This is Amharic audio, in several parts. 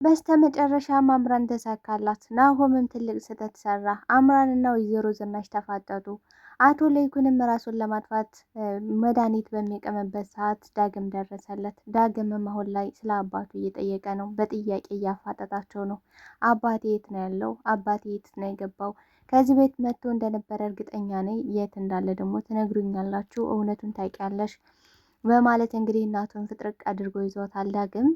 በስተመጨረሻም አምራን ተሳካላት። ናሆምም ትልቅ ስህተት ሰራ። አምራንና ወይዘሮ ዝናሽ ተፋጠጡ። አቶ ለይኩንም ራሱን ለማጥፋት መድኃኒት በሚቀምበት ሰዓት ዳግም ደረሰለት። ዳግምም አሁን ላይ ስለ አባቱ እየጠየቀ ነው። በጥያቄ እያፋጠጣቸው ነው። አባቴ የት ነው ያለው? አባቴ የት ነው የገባው? ከዚህ ቤት መጥቶ እንደነበረ እርግጠኛ ነኝ። የት እንዳለ ደግሞ ትነግሩኛላችሁ፣ እውነቱን ታውቂያለሽ በማለት እንግዲህ እናቱን ፍጥርቅ አድርጎ ይዟታል። ዳግም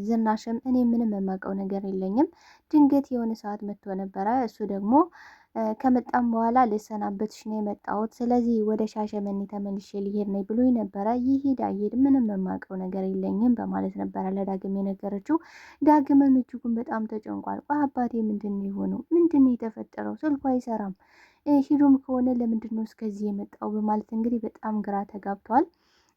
ዝናሽም እኔ ምንም የማውቀው ነገር የለኝም፣ ድንገት የሆነ ሰዓት መጥቶ ነበረ፣ እሱ ደግሞ ከመጣም በኋላ ልሰናበትሽ ነው የመጣሁት፣ ስለዚህ ወደ ሻሸመኔ ተመልሼ ሊሄድ ነኝ ብሎኝ ነበረ፣ ይሄድ አይሄድ ምንም የማውቀው ነገር የለኝም በማለት ነበረ ለዳግም የነገረችው። ዳግምም እጅጉን በጣም ተጨንቋል። አባቴ ምንድን ነው የሆነው? ምንድን ነው የተፈጠረው? ስልኩ አይሰራም፣ ሂዱም ከሆነ ለምንድን ነው እስከዚህ የመጣው? በማለት እንግዲህ በጣም ግራ ተጋብቷል።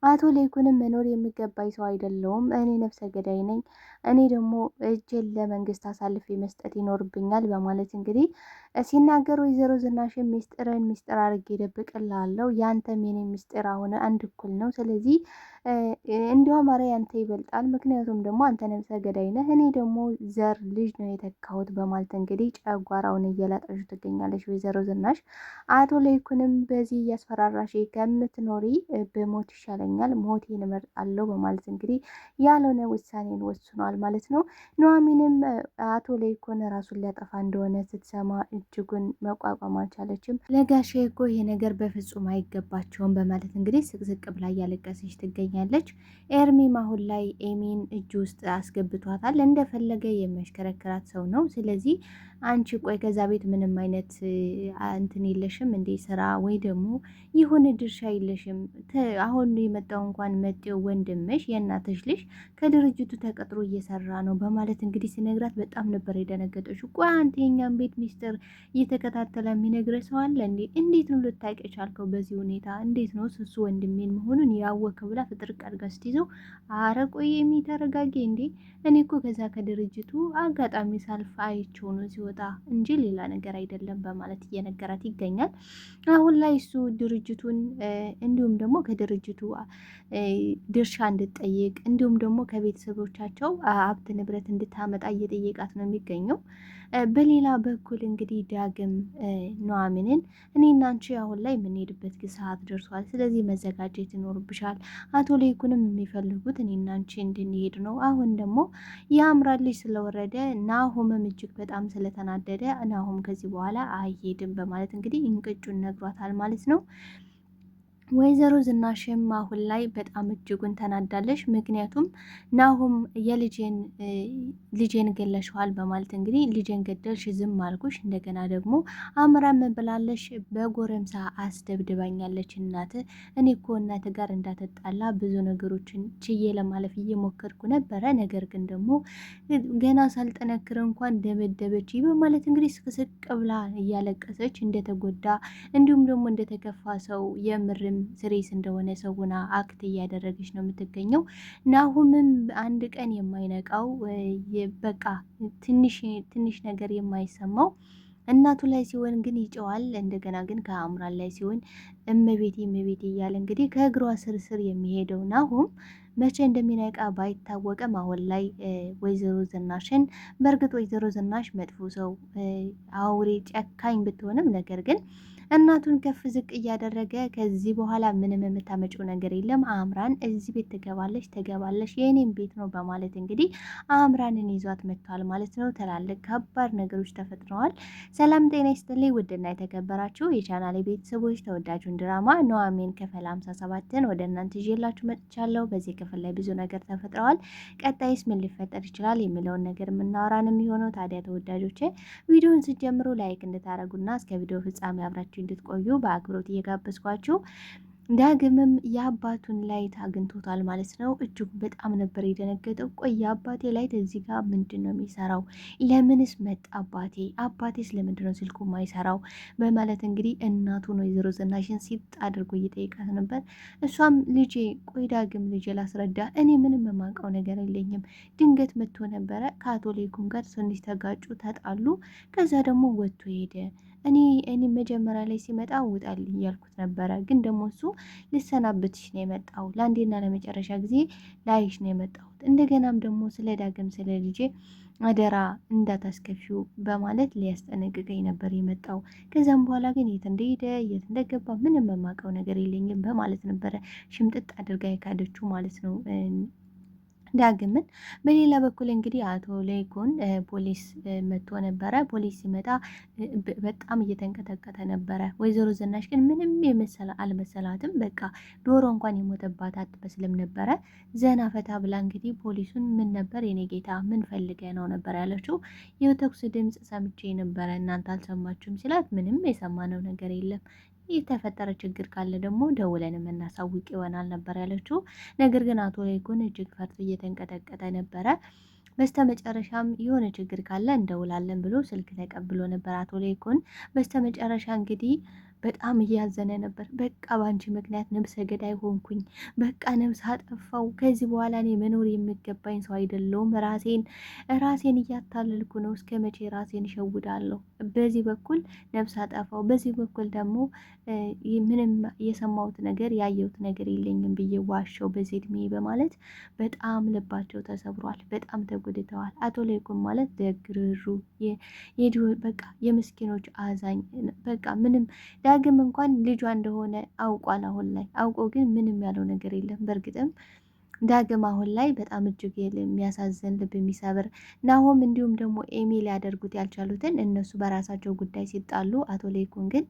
አቶ ለይኩንም መኖር የሚገባኝ ሰው አይደለውም፣ እኔ ነፍሰ ገዳይ ነኝ፣ እኔ ደግሞ እጄን ለመንግስት አሳልፌ መስጠት ይኖርብኛል በማለት እንግዲህ ሲናገሩ፣ ወይዘሮ ዝናሽን ሚስጥርን ሚስጥር አድርጌ እደብቅልሃለሁ፣ ያንተም የኔ ሚስጥር አሁን አንድ እኩል ነው፣ ስለዚህ እንዲያውም ኧረ ያንተ ይበልጣል፣ ምክንያቱም ደግሞ አንተ ነፍሰ ገዳይ ነህ፣ እኔ ደግሞ ዘር ልጅ ነው የተካሁት በማለት እንግዲህ ጨጓራውን እየላጠች ትገኛለች ወይዘሮ ዝናሽ። አቶ ለይኩንም በዚህ እያስፈራራሽ ከምትኖሪ በሞት ይሻለኛል፣ ሞቴን እመርጣለሁ በማለት እንግዲህ ያልሆነ ውሳኔን ወስኗል ማለት ነው። ኑሐሚንም አቶ ለይኩን ራሱን ሊያጠፋ እንደሆነ ስትሰማ እጅጉን መቋቋም አልቻለችም። ለጋሼ እኮ ይሄ ነገር በፍጹም አይገባቸውም በማለት እንግዲህ ስቅስቅ ብላ እያለቀሰች ትገኛለች። ኤርሚም አሁን ላይ ኤሚን እጅ ውስጥ አስገብቷታል። እንደፈለገ የሚያሽከረክራት ሰው ነው። ስለዚህ አንቺ ቆይ ከዛ ቤት ምንም አይነት እንትን የለሽም እንዴ? ስራ ወይ ደግሞ የሆነ ድርሻ የለሽም? አሁን የመጣው እንኳን መጤው ወንድምሽ የእናትሽ ልጅ ከድርጅቱ ተቀጥሮ እየሰራ ነው በማለት እንግዲህ ሲነግራት በጣም ነበር የደነገጠችው። ቆይ አንተ የኛን ቤት ሚስጥር እየተከታተለ የሚነግረ ሰው አለ እንዴ? እንዴት ነው ልታውቅ የቻልከው በዚህ ሁኔታ? እንዴት ነው እሱ ወንድሜን መሆኑን ያወከው? ብላ ፍጥርቅ አድርጋ ስትይዘው፣ አረ ቆይ የሚተረጋጊ እንዴ? እኔ እኮ ከዛ ከድርጅቱ አጋጣሚ ሳልፍ አይቼው ነው ሲወጣ እንጂ ሌላ ነገር አይደለም በማለት እየነገራት ይገኛል። አሁን ላይ እሱ ድርጅቱን እንዲሁም ደግሞ ከድርጅቱ ድርሻ እንድትጠይቅ እንዲሁም ደግሞ ከቤተሰቦቻቸው ሀብት ንብረት እንድታመጣ እየጠየቃት ነው የሚገኘው። በሌላ በኩል እንግዲህ ዳግም ኑሐሚንን እኔና አንቺ አሁን ላይ የምንሄድበት ሰዓት ደርሷል፣ ስለዚህ መዘጋጀት ይኖርብሻል። አቶ ለይኩንም የሚፈልጉት እኔና አንቺ እንድንሄድ ነው። አሁን ደግሞ የአምራን ልጅ ስለወረደ ናሆምም እጅግ በጣም ስለተናደደ ናሆም ከዚህ በኋላ አይሄድም በማለት እንግዲህ እንቅጩን ነግሯታል ማለት ነው። ወይዘሮ ዝናሽም አሁን ላይ በጣም እጅጉን ተናዳለች። ምክንያቱም ናሆም ልጄን ገለሸዋል በማለት እንግዲህ ልጄን ገደልሽ፣ ዝም አልኩሽ፣ እንደገና ደግሞ አምራን ብላለሽ፣ በጎረምሳ አስደብድባኛለች እናት። እኔ እኮ እናት ጋር እንዳትጣላ ብዙ ነገሮችን ችዬ ለማለፍ እየሞከርኩ ነበረ፣ ነገር ግን ደግሞ ገና ሳልጠነክር እንኳን ደበደበች በማለት እንግዲህ ስቅስቅ ብላ እያለቀሰች እንደተጎዳ እንዲሁም ደግሞ እንደተከፋ ሰው የምርም ስሬስ እንደሆነ ሰውና አክት እያደረገች ነው የምትገኘው። ናሁምም አንድ ቀን የማይነቃው በቃ ትንሽ ነገር የማይሰማው እናቱ ላይ ሲሆን ግን ይጨዋል። እንደገና ግን ከአምራን ላይ ሲሆን እመቤቴ እያለ እንግዲህ ከእግሯ ስር የሚሄደው ናሁም መቼ እንደሚነቃ ባይታወቅም አሁን ላይ ወይዘሮ ዝናሽን በእርግጥ ወይዘሮ ዝናሽ መጥፎ ሰው አውሬ ጨካኝ ብትሆንም ነገር ግን እናቱን ከፍ ዝቅ እያደረገ ከዚህ በኋላ ምንም የምታመጪው ነገር የለም፣ አምራን እዚህ ቤት ትገባለች የኔም ቤት ነው በማለት እንግዲህ አምራንን ይዟት መጥቷል ማለት ነው። ትላልቅ ከባድ ነገሮች ተፈጥረዋል። ሰላም ጤና ይስጥልኝ ውድና የተከበራችሁ የቻናሌ ቤተሰቦች ተወዳጁን ድራማ ኑሐሚን ክፍል 57ን ወደ እናንተ ይዤላችሁ መጥቻለሁ። በዚህ ክፍል ላይ ብዙ ነገር ተፈጥረዋል። ቀጣይስ ምን ሊፈጠር ይችላል የሚለውን ነገር የምናወራን የሚሆነው። ታዲያ ተወዳጆቼ ቪዲዮውን ስትጀምሩ ላይክ እንድታደርጉና እስከ ቪዲዮ ፍጻሜ አብራችሁ እንድትቆዩ በአክብሮት እየጋበዝኳችሁ ዳግምም የአባቱን ላይት አግኝቶታል ማለት ነው። እጅጉ በጣም ነበር የደነገጠው። ቆይ አባቴ ላይት እዚህ ጋር ምንድን ነው የሚሰራው? ለምንስ መጣ አባቴስ ለምንድን ነው ስልኩ ማይሰራው? በማለት እንግዲህ እናቱን ወይዘሮ ዝናሽን ሲጥ አድርጎ እየጠየቃት ነበር። እሷም ልጄ ቆይ ዳግም ልጄ ላስረዳ፣ እኔ ምንም የማውቀው ነገር የለኝም። ድንገት መጥቶ ነበረ ከአቶ ለይኩን ጋር ትንሽ ተጋጩ፣ ተጣሉ። ከዛ ደግሞ ወጥቶ ሄደ። እኔ መጀመሪያ ላይ ሲመጣ ውጣልኝ እያልኩት ነበረ፣ ግን ደግሞ እሱ ልሰናብትሽ ነው የመጣው፣ ለአንዴና ለመጨረሻ ጊዜ ላይሽ ነው የመጣሁት። እንደገናም ደግሞ ስለ ዳግም ስለ ልጄ አደራ እንዳታስከፊው በማለት ሊያስጠነቅቀኝ ነበር የመጣው። ከዚያም በኋላ ግን የት እንደሄደ የት እንደገባ ምንም የማውቀው ነገር የለኝም በማለት ነበረ ሽምጥጥ አድርጋ የካደችው ማለት ነው ዳግምን። በሌላ በኩል እንግዲህ አቶ ለይኩን ፖሊስ መጥቶ ነበረ። ፖሊስ ሲመጣ በጣም እየተንቀጠቀጠ ነበረ። ወይዘሮ ዝናሽ ግን ምንም አልመሰላትም። በቃ ዶሮ እንኳን የሞተባት አትመስልም ነበረ። ዘና ፈታ ብላ እንግዲህ ፖሊሱን ምን ነበር የኔ ጌታ ምን ፈልገ ነው ነበር ያለችው። የተኩስ ድምፅ ሰምቼ ነበረ እናንተ አልሰማችሁም ሲላት፣ ምንም የሰማነው ነገር የለም የተፈጠረ ችግር ካለ ደግሞ ደውለን የምናሳውቅ ይሆናል ነበር ያለችው። ነገር ግን አቶ ለይኩን እጅግ ፈርቶ እየተንቀጠቀጠ ነበረ። በስተ መጨረሻም የሆነ ችግር ካለ እንደውላለን ብሎ ስልክ ተቀብሎ ነበር አቶ ለይኩን። በስተ መጨረሻ እንግዲህ በጣም እያዘነ ነበር። በቃ ባንቺ ምክንያት ነብሰ ገዳይ ሆንኩኝ፣ በቃ ነብስ አጠፋው። ከዚህ በኋላ እኔ መኖር የሚገባኝ ሰው አይደለሁም። ራሴን እያታለልኩ ነው። እስከ መቼ ራሴን እሸውዳለሁ? በዚህ በኩል ነብስ አጠፋው፣ በዚህ በኩል ደግሞ ምንም የሰማሁት ነገር ያየሁት ነገር የለኝም ብዬ ዋሸው በዚህ እድሜ በማለት በጣም ልባቸው ተሰብሯል። በጣም ተጎድተዋል። አቶ ለይኩን ማለት ደግርሩ በቃ የምስኪኖች አዛኝ በቃ ምንም ዳግም እንኳን ልጇ እንደሆነ አውቋል። አሁን ላይ አውቆ ግን ምንም ያለው ነገር የለም። በእርግጥም ዳግም አሁን ላይ በጣም እጅግ የሚያሳዝን ልብ የሚሰብር ናሆም እንዲሁም ደግሞ ኤሚ ሊያደርጉት ያልቻሉትን እነሱ በራሳቸው ጉዳይ ሲጣሉ፣ አቶ ለይኩን ግን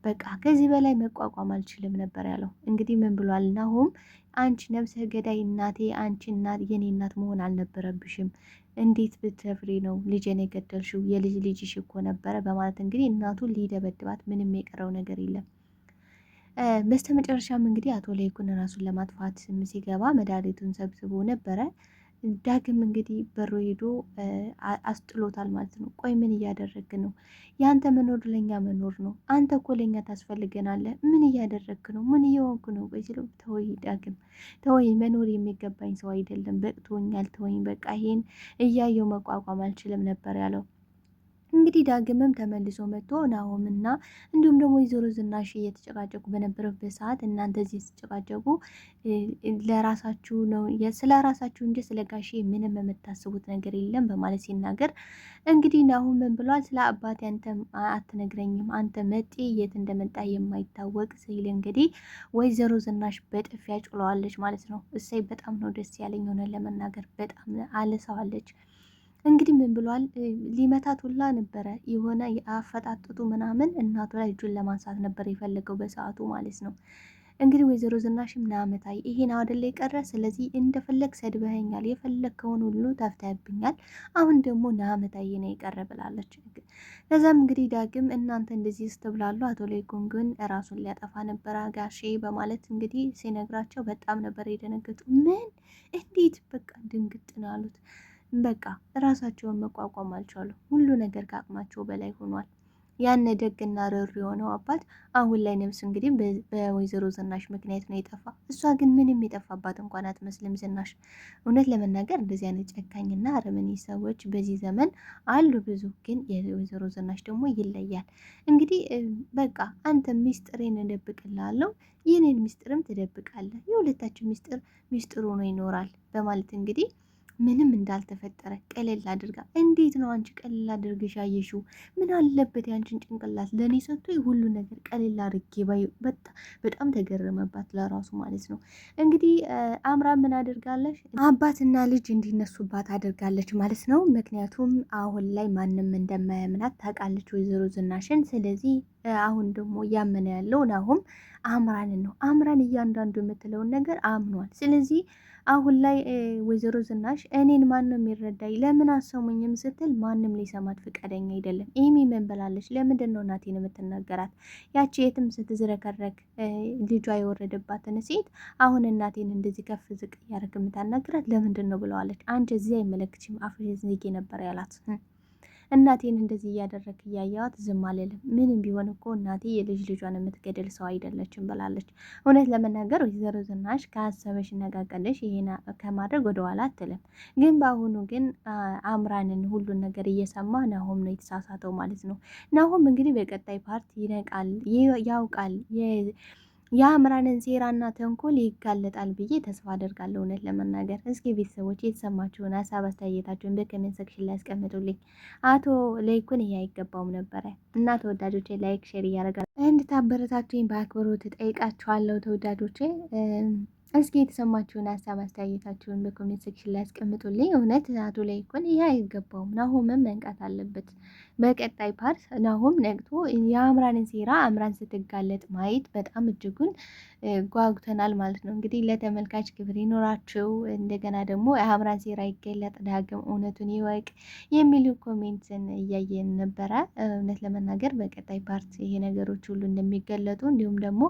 በቃ ከዚህ በላይ መቋቋም አልችልም ነበር ያለው። እንግዲህ ምን ብሏል ናሆም? አንቺ ነብሰ ገዳይ እናቴ፣ አንቺ እናት የኔ እናት መሆን አልነበረብሽም። እንዴት ብትፍሪ ነው ልጄን የገደልሽው? የልጅ ልጅሽ እኮ ነበረ በማለት እንግዲህ እናቱን ሊደበድባት ምንም የቀረው ነገር የለም። በስተ መጨረሻም እንግዲህ አቶ ለይኩን ራሱን ለማጥፋት ሲገባ መድኃኒቱን ሰብስቦ ነበረ። ዳግም እንግዲህ በሮ ሄዶ አስጥሎታል ማለት ነው። ቆይ ምን እያደረግ ነው? የአንተ መኖር ለኛ መኖር ነው። አንተ እኮ ለኛ ታስፈልገናለህ። ምን እያደረግ ነው? ምን እየሆንኩ ነው? ቆይ ሲለው ተወይ ዳግም ተወይ፣ መኖር የሚገባኝ ሰው አይደለም፣ በቅቶኛል፣ ተወኝ በቃ ይሄን እያየው መቋቋም አልችልም ነበር ያለው። እንግዲህ ዳግምም ተመልሶ መጥቶ ናሆምና እንዲሁም ደግሞ ወይዘሮ ዝናሽ እየተጨቃጨቁ በነበረበት ሰዓት እናንተ እዚህ ስትጨቃጨቁ ለራሳችሁ ነው ስለ ራሳችሁ እንጂ ስለ ጋሼ ምንም የምታስቡት ነገር የለም በማለት ሲናገር፣ እንግዲህ ናሆም ምን ብሏል? ስለ አባቴ አንተ አትነግረኝም? አንተ መጤ የት እንደመጣ የማይታወቅ ሲል እንግዲህ ወይዘሮ ዝናሽ በጥፊያ ጭለዋለች ማለት ነው። እሰይ በጣም ነው ደስ ያለኝ ሆነ ለመናገር በጣም አለሰዋለች። እንግዲህ ምን ብሏል? ሊመታት ሁላ ነበረ የሆነ የአፈጣጥጡ ምናምን እናቱ ላይ እጁን ለማንሳት ነበር የፈለገው በሰዓቱ ማለት ነው። እንግዲህ ወይዘሮ ዝናሽም ናመታይ ይሄን አደለ የቀረ፣ ስለዚህ እንደፈለግ ሰድበኸኛል፣ የፈለግከውን ሁሉ ተፍተህብኛል፣ አሁን ደግሞ ናመታይ ነው የቀረ ብላለች። ከዛም እንግዲህ ዳግም እናንተ እንደዚህ ስትብላሉ አቶ ለይኩን ግን ራሱን ሊያጠፋ ነበረ ጋሼ በማለት እንግዲህ ሲነግራቸው በጣም ነበር የደነገጡ። ምን እንዴት በቃ ድንግጥ ነው ያሉት። በቃ ራሳቸውን መቋቋም አልቻሉ። ሁሉ ነገር ከአቅማቸው በላይ ሆኗል። ያን ደግና ርር የሆነው አባት አሁን ላይ ነብስ እንግዲህ በወይዘሮ ዝናሽ ምክንያት ነው የጠፋ። እሷ ግን ምንም የጠፋባት እንኳን አትመስልም ዝናሽ። እውነት ለመናገር እንደዚህ አይነት ጨካኝና አረመኔ ሰዎች በዚህ ዘመን አሉ ብዙ፣ ግን የወይዘሮ ዝናሽ ደግሞ ይለያል። እንግዲህ በቃ አንተ ሚስጥሬን እደብቅልሃለሁ፣ ይህንን ሚስጥርም ትደብቃለህ፣ የሁለታችን ሚስጥር ሆኖ ይኖራል በማለት እንግዲህ ምንም እንዳልተፈጠረ ቀለል አድርጋ፣ እንዴት ነው አንቺ ቀለል አድርገሽ ያየሽው? ምን አለበት ያንቺን ጭንቅላት ለእኔ ሰጥቶ ሁሉ ነገር ቀለል አድርጌ ባይ። በጣም ተገረመባት ለራሱ ማለት ነው። እንግዲህ አምራ ምን አድርጋለች? አባትና ልጅ እንዲነሱባት አድርጋለች ማለት ነው። ምክንያቱም አሁን ላይ ማንም እንደማያምናት ታውቃለች ወይዘሮ ዝናሽን። ስለዚህ አሁን ደግሞ እያመነ ያለው አሁን አምራንን ነው። አምራን እያንዳንዱ የምትለውን ነገር አምኗል። ስለዚህ አሁን ላይ ወይዘሮ ዝናሽ እኔን ማንም የሚረዳኝ ለምን አሰሙኝም ስትል ማንም ሊሰማት ፈቃደኛ አይደለም። ኤሚ ምን ብላለች? ለምንድን ነው እናቴን የምትናገራት? ያቺ የትም ስትዝረከረክ ልጇ የወረደባትን ሴት አሁን እናቴን እንደዚህ ከፍ ዝቅ እያደረግ የምታናግራት ለምንድን ነው ብለዋለች። አንቺ እዚህ አይመለክችም አፍሽ ዝጊ ነበር ያላት። እናቴን እንደዚህ እያደረግ እያየዋት ዝም አልልም። ምንም ቢሆን እኮ እናቴ የልጅ ልጇን የምትገድል ሰው አይደለችም ብላለች። እውነት ለመናገር ወይዘሮ ዝናሽ ከሀሰበሽ ነጋቀለሽ ይሄን ከማድረግ ወደኋላ አትልም። ግን በአሁኑ ግን አምራንን ሁሉን ነገር እየሰማ ናሆም ነው የተሳሳተው ማለት ነው። ናሆም እንግዲህ በቀጣይ ፓርት ይነቃል፣ ያውቃል የአምራንን ሴራና ተንኮል ይጋለጣል ብዬ ተስፋ አደርጋለሁ። እውነት ለመናገር እስኪ ቤተሰቦች የተሰማችሁን ሀሳብ አስተያየታችሁን በኮሜንት ሴክሽን ላይ ያስቀምጡልኝ። አቶ ለይኩን ይሄ አይገባውም ነበረ እና ተወዳጆቼ ላይክ ሼር እያደረጋል እንድታበረታችሁኝ በአክብሮት እጠይቃችኋለሁ። ተወዳጆቼ እስኪ የተሰማችሁን ሀሳብ አስተያየታችሁን በኮሜንት ሴክሽን ላይ ያስቀምጡልኝ። እውነት አቶ ለይኩን ይሄ አይገባውም። ናሆምም መንቃት አለበት። በቀጣይ ፓርት ናሆም ነቅቶ የአምራንን ሴራ አምራን ስትጋለጥ ማየት በጣም እጅጉን ጓጉተናል ማለት ነው። እንግዲህ ለተመልካች ክብር ይኖራቸው። እንደገና ደግሞ የአምራን ሴራ ይገለጥ፣ ዳግም እውነቱን ይወቅ የሚሉ ኮሜንትን እያየን ነበረ። እውነት ለመናገር በቀጣይ ፓርት ይሄ ነገሮች ሁሉ እንደሚገለጡ እንዲሁም ደግሞ